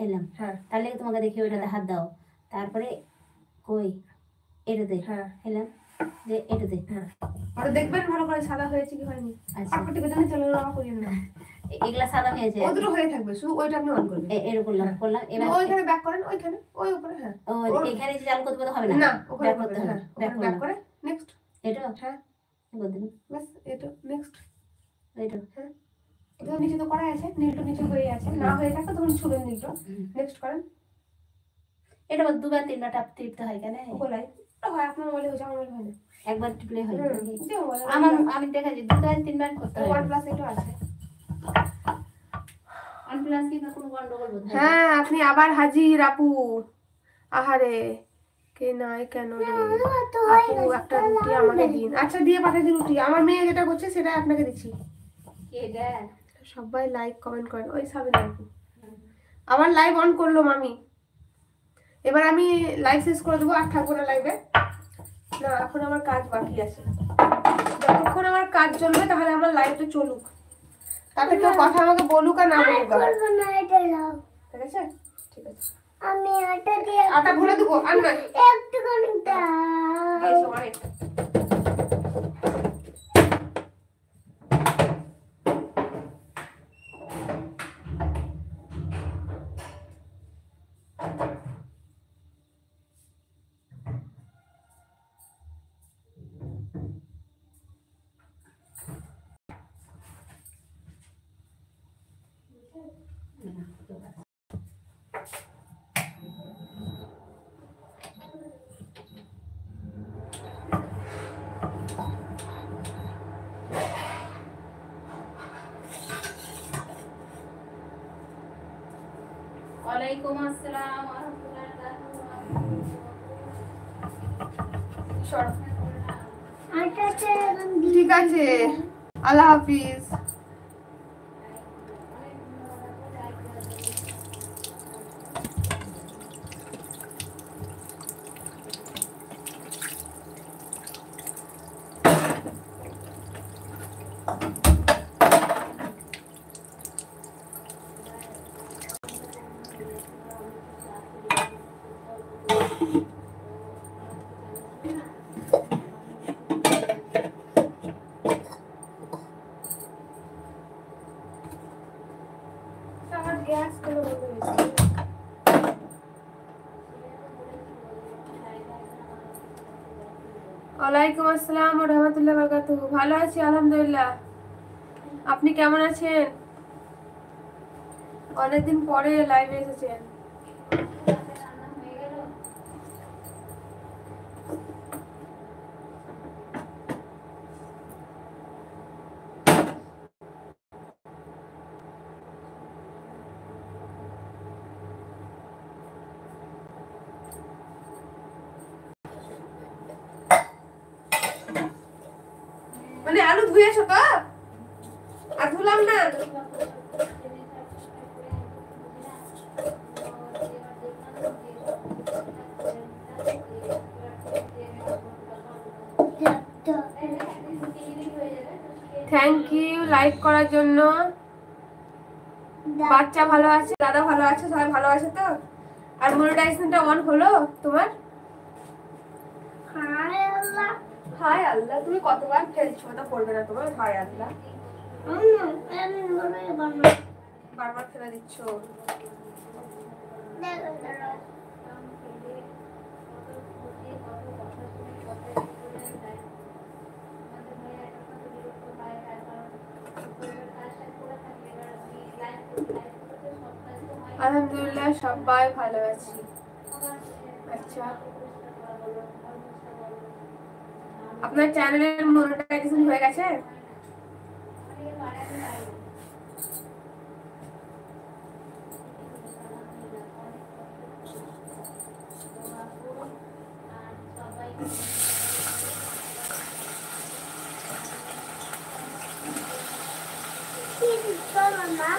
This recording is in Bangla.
এলাম। হ্যাঁ তাহলে তোমাকে দেখি ওইটাতে হাত দাও, তারপরে কই এটাতে এলাম যে এটাতে। হ্যাঁ আর দেখবেন ভালো করে সাদা হয়েছে কি হয়নি। আচ্ছা আপনি বেদানে চলে যাওয়া করিয়েন না, এগুলা সাদা হয়েছে, ওগুলো হয়ে থাকবে, শুধু ওইটা আপনি অন করবেন। এরকম করলাম করলাম। এবার ওইখানে ব্যাক করেন, ওইখানে ওই উপরে। হ্যাঁ ও এখানে যে চালু করতে হবে না, না ওখানে ব্যাক করতে হবে। হ্যাঁ ব্যাক ব্যাক করলাম, করে নেক্সট। এটা হ্যাঁ করে দিন, বাস এটা নেক্সট। এটা হ্যাঁ এটা নিচে তো করা আছে, নীলটা নিচে হয়ে আছে, না হয়ে থাকে তখন ছুবেন নীলটা। নেক্সট করেন। এটা দুবার তিনবার টিপতে হয় কেন? গোলাই ওটা হয় আপনার মোবাইলে হয়েছে, আমার মোবাইলে হয় না। একবার টিপলে হয় যে মোবাইলে আমার, আমি দেখাচ্ছি দুবার তিনবার করতে হয়। OnePlus এটা আছে। OnePlus কি না কোনো গন্ডগোল বোধ হয়। হ্যাঁ আপনি আবার হাজির আপু। আহারে কে নাই কেন রে আপু, একটা রুটি আমাকে দিন। আচ্ছা দিয়ে পাঠিয়ে দিন রুটি। আমার মেয়ে যেটা করছে সেটা আপনাকে দিচ্ছি। এটা সবাই লাইক কমেন্ট করেন। ওই সাবিনা আপু আবার লাইভ অন করলো মামি। এবার আমি লাইভ শেষ করে দেবো, আর থাকবো না লাইভে। না এখন আমার কাজ বাকি আছে, যতক্ষণ আমার কাজ চলবে তাহলে আমার লাইভটা চলুক, তাতে কেউ কথা আমাকে বলুক আর না বলুক। ঠিক আছে ঠিক আছে, আমি আটা দিয়ে আটা ভরে দেবো। আর না একটুখানি দাও। ওয়ালাইকুম আসসালাম ওয়া রাহমাতুল্লাহি। ঠিক আছে, আল্লাহ হাফিজ। ওয়ালাইকুম আসসালাম ওয়া রাহমাতুল্লাহি ওয়া বারাকাতুহু। ভালো আছি আলহামদুলিল্লাহ, আপনি কেমন আছেন? অনেকদিন পরে লাইভে এসেছেন। মানে আলু ধুয়েছো তো? আর ধুলাম না। থ্যাংক ইউ লাইক করার জন্য। বাচ্চা ভালো আছে, দাদা ভালো আছে, সবাই ভালো আছে তো? আর মনিটাইজেশনটা অন হলো তোমার? হায় আল্লাহ। হায় আল্লাহ, তুমি কতবার ফেলছো, ওটা পড়বে না তোমার। হায় আল্লাহ বারবার ফেলে দিচ্ছ। আলহামদুলিল্লাহ সবাই ভালো আছি। আচ্ছা আপনার চ্যানেলের মনিটাইজেশন হয়ে গেছে? কি দিচ্ছ মামা?